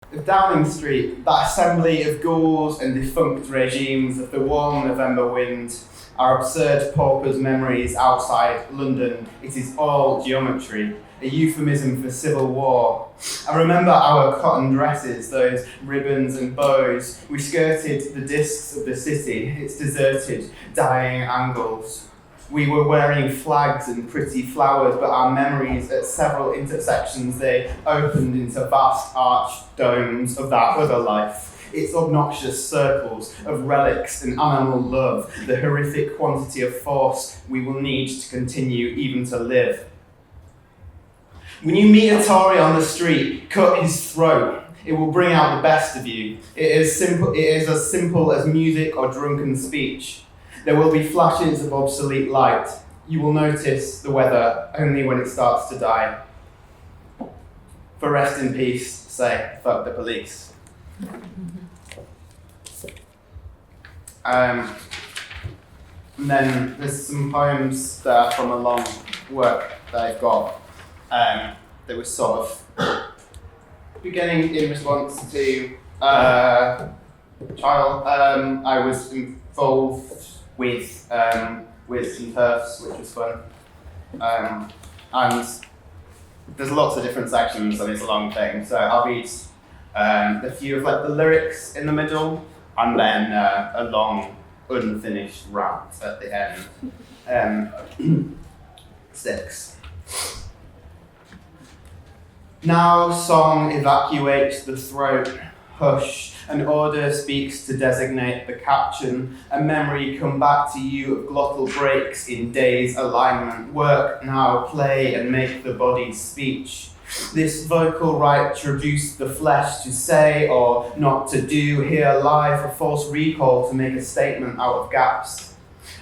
Of Downing Street, that assembly of ghouls and defunct regimes of the warm November wind, our absurd paupers' memories outside London, it is all geometry, a euphemism for civil war. I remember our cotton dresses, those ribbons and bows. We skirted the discs of the city, its deserted, dying angles. We were wearing flags and pretty flowers, but our memories at several intersections, they opened into vast arched domes of that other life. Its obnoxious circles of relics and animal love, the horrific quantity of force we will need to continue even to live. When you meet a Tory on the street, cut his throat. It will bring out the best of you. It is as simple as music or drunken speech. There will be flashes of obsolete light. You will notice the weather only when it starts to die. For rest in peace, say, fuck the police. And then there's some poems there from a long work that I've got that was sort of beginning in response to trial. I was involved with some turfs, which was fun. And there's lots of different sections, and it's a long thing. So I'll read a few of the lyrics in the middle, and then a long, unfinished rant at the end. 6. Now song evacuates the throat, hush. An order speaks to designate the caption. A memory come back to you of glottal breaks in day's alignment. Work now, play and make the body speech. This vocal right to reduce the flesh to say or not to do. Here live a false recall to make a statement out of gaps.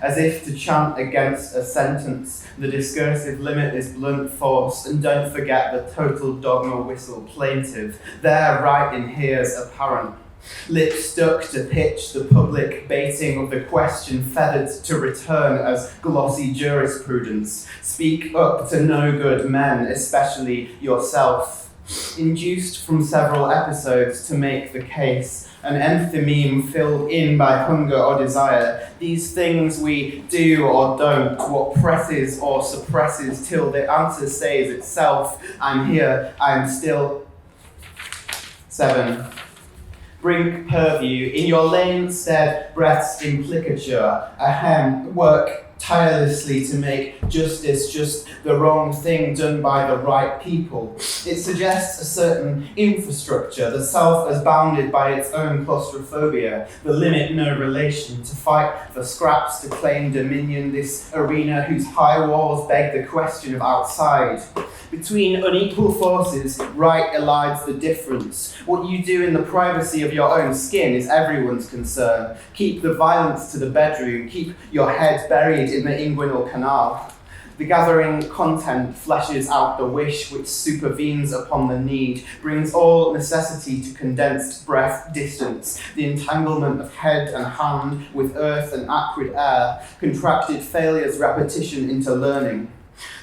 As if to chant against a sentence, the discursive limit is blunt force, and don't forget the total dogma whistle plaintive. There, right in here's apparent. Lips stuck to pitch, the public baiting of the question feathered to return as glossy jurisprudence. Speak up to no good men, especially yourself. Induced from several episodes to make the case, an enthymeme filled in by hunger or desire. These things we do or don't, what presses or suppresses till the answer says itself, I'm here, I'm still. 7. Brink purview, in your lane stead breath's implicature, ahem, work tirelessly to make justice just the wrong thing done by the right people. It suggests a certain infrastructure, the self as bounded by its own claustrophobia, the limit no relation, to fight for scraps to claim dominion, this arena whose high walls beg the question of outside. Between unequal forces, right elides the difference. What you do in the privacy of your own skin is everyone's concern. Keep the violence to the bedroom, keep your head buried in the inguinal canal. The gathering content fleshes out the wish which supervenes upon the need, brings all necessity to condensed breath distance, the entanglement of head and hand with earth and acrid air, contracted failure's repetition into learning.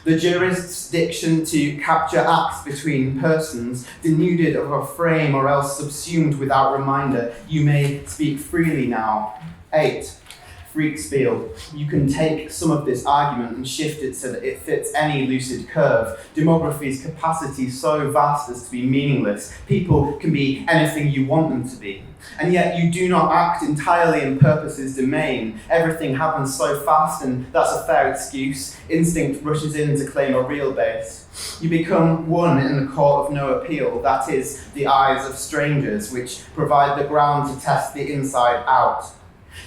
The jurist's diction to capture acts between persons, denuded of a frame or else subsumed without reminder. You may speak freely now. 8. Freakspiel. You can take some of this argument and shift it so that it fits any lucid curve. Demography's capacity so vast as to be meaningless. People can be anything you want them to be. And yet you do not act entirely in purpose's domain. Everything happens so fast, and that's a fair excuse. Instinct rushes in to claim a real base. You become one in the court of no appeal, that is, the eyes of strangers, which provide the ground to test the inside out.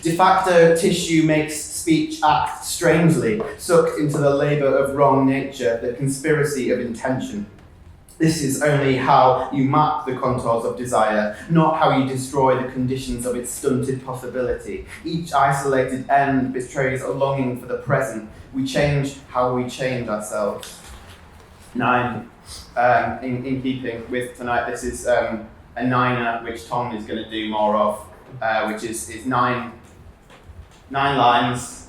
De facto tissue makes speech act strangely, sucked into the labour of wrong nature, the conspiracy of intention. This is only how you map the contours of desire, not how you destroy the conditions of its stunted possibility. Each isolated end betrays a longing for the present. We change how we change ourselves. 9. In keeping with tonight, this is a niner, which Tom is going to do more of, which is 9 lines,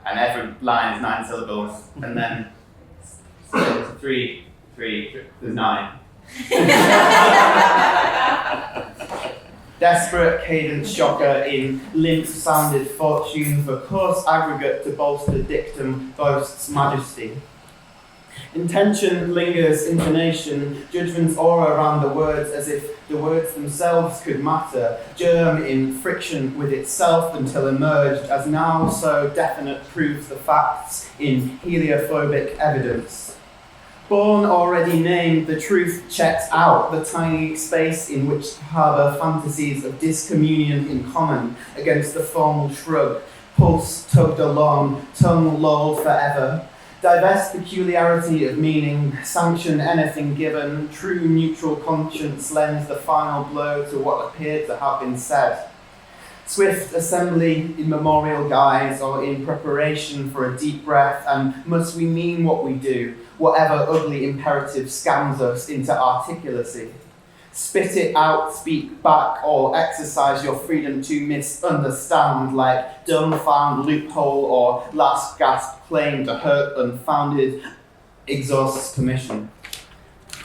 and every line is 9 syllables, and then 3, there's 9. Desperate cadence shocker in lymph-sounded fortune for coarse aggregate to bolster dictum boasts majesty. Intention lingers intonation, judgment's aura around the words as if the words themselves could matter, germ in friction with itself until emerged as now so definite proves the facts in heliophobic evidence. Born already named, the truth checks out the tiny space in which to harbour fantasies of discommunion in common against the formal shrug, pulse tugged along, tongue lolled forever. Divest peculiarity of meaning, sanction anything given, true neutral conscience lends the final blow to what appeared to have been said. Swift assembly in memorial guise or in preparation for a deep breath, and must we mean what we do, whatever ugly imperative scams us into articulacy? Spit it out, speak back, or exercise your freedom to misunderstand like dumbfound loophole or last gasp claim to hurt unfounded exhausts commission.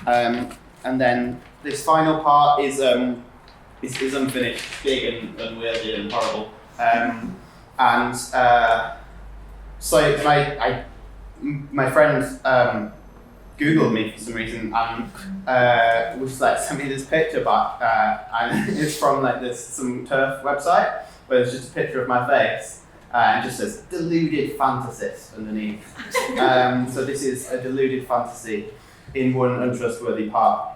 And then this final part is unfinished, big and unwieldy and horrible. So my friend Googled me for some reason and was like sent me this picture back, and it's from like some turf website where there's just a picture of my face and it just says deluded fantasist underneath. So this is a deluded fantasy in one untrustworthy part.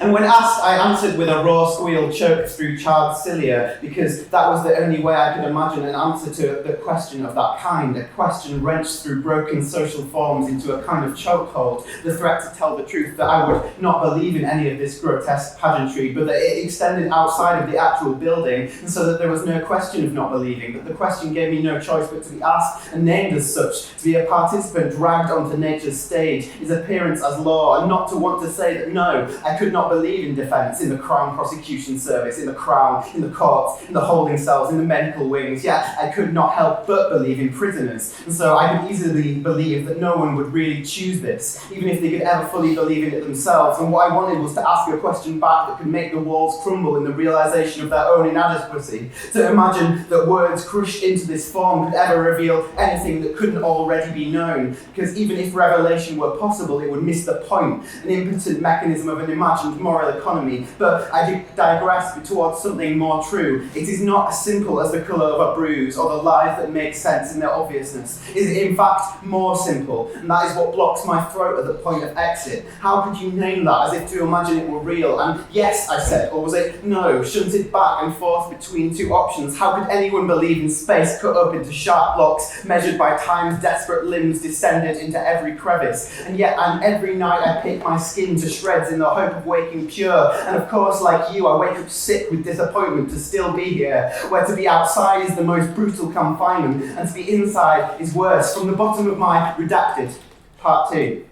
And when asked, I answered with a raw squeal choked through charred cilia, because that was the only way I could imagine an answer to the question of that kind, a question wrenched through broken social forms into a kind of chokehold, the threat to tell the truth that I would not believe in any of this grotesque pageantry, but that it extended outside of the actual building, and so that there was no question of not believing, but the question gave me no choice but to be asked and named as such, to be a participant dragged onto nature's stage, his appearance as law, and not to want to say that no, I could not believe in defence, in the Crown Prosecution Service, in the Crown, in the courts, in the holding cells, in the medical wings. Yeah, I could not help but believe in prisoners. And so I could easily believe that no one would really choose this, even if they could ever fully believe in it themselves. And what I wanted was to ask a question back that could make the walls crumble in the realisation of their own inadequacy, to imagine that words crushed into this form could ever reveal anything that couldn't already be known, because even if revelation were possible, it would miss the point, an impotent mechanism of an imagined moral economy. But I digress towards something more true. It is not as simple as the colour of a bruise or the lies that make sense in their obviousness. It is in fact more simple, and that is what blocks my throat at the point of exit. How could you name that as if to imagine it were real? And yes, I said, or was it no, shunted back and forth between two options? How could anyone believe in space cut up into sharp blocks, measured by time's desperate limbs descended into every crevice? And yet, every night I pick my skin to shreds in the hope of waking pure, and of course, like you, I wake up sick with disappointment to still be here, where to be outside is the most brutal confinement, and to be inside is worse. From the bottom of my redacted, part 2.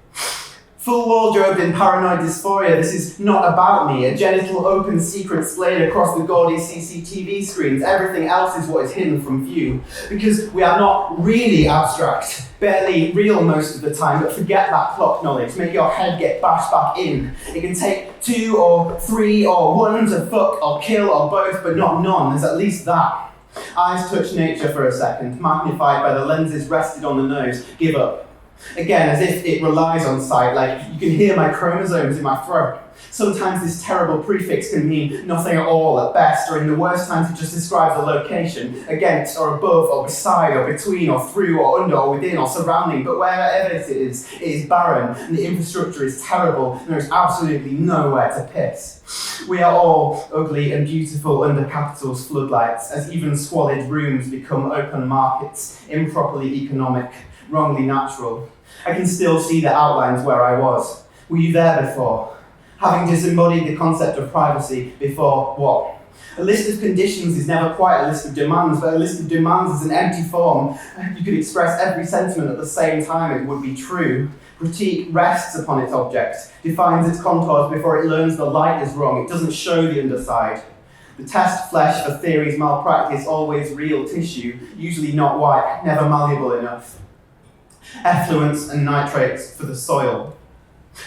Full wardrobed in paranoid dysphoria, this is not about me, a genital open secret splayed across the gaudy CCTV screens. Everything else is what is hidden from view, because we are not really abstract, barely real most of the time, but forget that clock knowledge, make your head get bashed back in. It can take 2 or 3 or 1 to fuck or kill or both, but not none, there's at least that. Eyes touch nature for a second, magnified by the lenses rested on the nose, give up. Again, as if it relies on sight, like you can hear my chromosomes in my throat. Sometimes this terrible prefix can mean nothing at all at best, or in the worst times it just describes a location, against or above or beside or between or through or under or within or surrounding, but wherever it is barren and the infrastructure is terrible and there is absolutely nowhere to piss. We are all ugly and beautiful under capital's floodlights, as even squalid rooms become open markets, improperly economic, wrongly natural. I can still see the outlines where I was. Were you there before? Having disembodied the concept of privacy before what? A list of conditions is never quite a list of demands, but a list of demands is an empty form. You could express every sentiment at the same time, it would be true. Critique rests upon its object, defines its contours before it learns the light is wrong. It doesn't show the underside. The test flesh for theory's malpractice, always real tissue, usually not white, never malleable enough. Effluents and nitrates for the soil.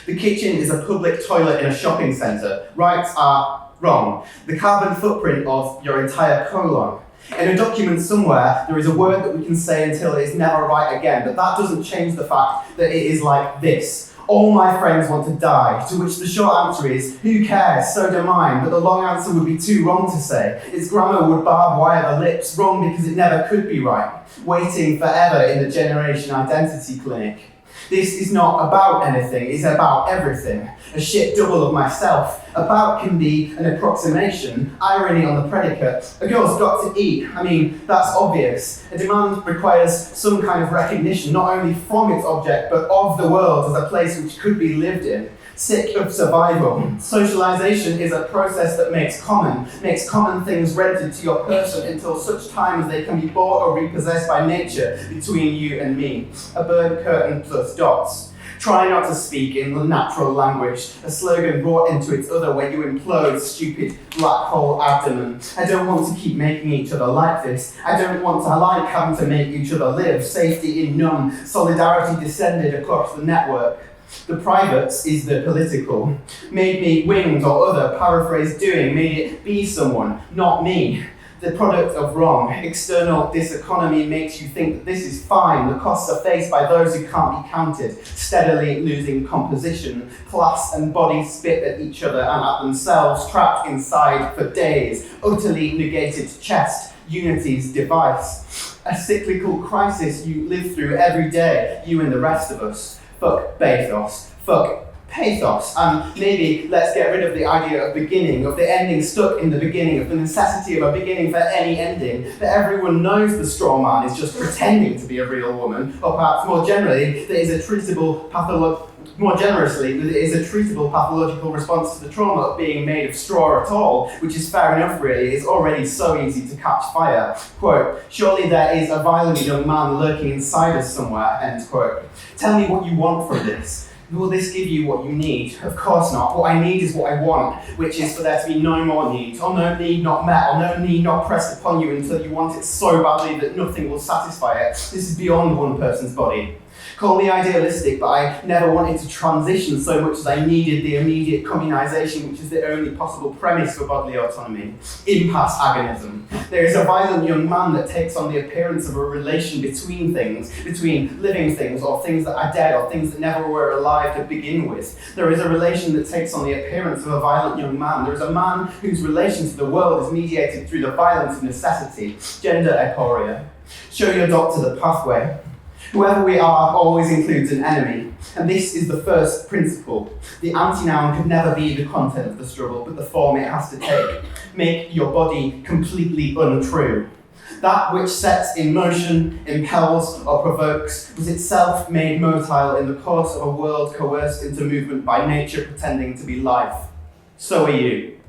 The kitchen is a public toilet in a shopping centre. Rights are wrong. The carbon footprint of your entire colon. In a document somewhere, there is a word that we can say until it is never right again, but that doesn't change the fact that it is like this. All my friends want to die, to which the short answer is, who cares, so do mine, but the long answer would be too wrong to say. Its grammar would barb wire the lips, wrong because it never could be right, waiting forever in the generation identity clinic. This is not about anything, it's about everything. A shit double of myself. About can be an approximation, irony on the predicate. A girl's got to eat. I mean, that's obvious. A demand requires some kind of recognition, not only from its object, but of the world as a place which could be lived in. Sick of survival. Socialization is a process that makes common things rented to your person until such time as they can be bought or repossessed by nature between you and me. A bird curtain plus dots. Try not to speak in the natural language, a slogan brought into its other where you implode, stupid black hole abdomen. I don't want to keep making each other like this. I don't want to like having to make each other live. Safety in none. Solidarity descended across the network. The privates is the political. Made me winged or other, paraphrase doing, made it be someone, not me. The product of wrong. External diseconomy makes you think that this is fine. The costs are faced by those who can't be counted, steadily losing composition. Class and body spit at each other and at themselves, trapped inside for days. Utterly negated chest, unity's device. A cyclical crisis you live through every day, you and the rest of us. Fuck bathos. Fuck pathos. And maybe let's get rid of the idea of beginning, of the ending stuck in the beginning, of the necessity of a beginning for any ending, that everyone knows the straw man is just pretending to be a real woman, or perhaps more generally, that is a treatable pathological response to the trauma of being made of straw at all, which is fair enough really, it's already so easy to catch fire. Quote, surely there is a violent young man lurking inside us somewhere, end quote. Tell me what you want from this. Will this give you what you need? Of course not. What I need is what I want, which is for there to be no more need, or no need not met, or no need not pressed upon you until you want it so badly that nothing will satisfy it. This is beyond one person's body. Call me idealistic, but I never wanted to transition so much as I needed the immediate communization, which is the only possible premise for bodily autonomy. Impasse agonism. There is a violent young man that takes on the appearance of a relation between things, between living things or things that are dead or things that never were alive to begin with. There is a relation that takes on the appearance of a violent young man. There is a man whose relation to the world is mediated through the violence of necessity, gender aporia. Show your doctor the pathway. Whoever we are always includes an enemy, and this is the first principle. The antinoun could never be the content of the struggle, but the form it has to take. Make your body completely untrue. That which sets in motion, impels, or provokes was itself made motile in the course of a world coerced into movement by nature pretending to be life. So are you.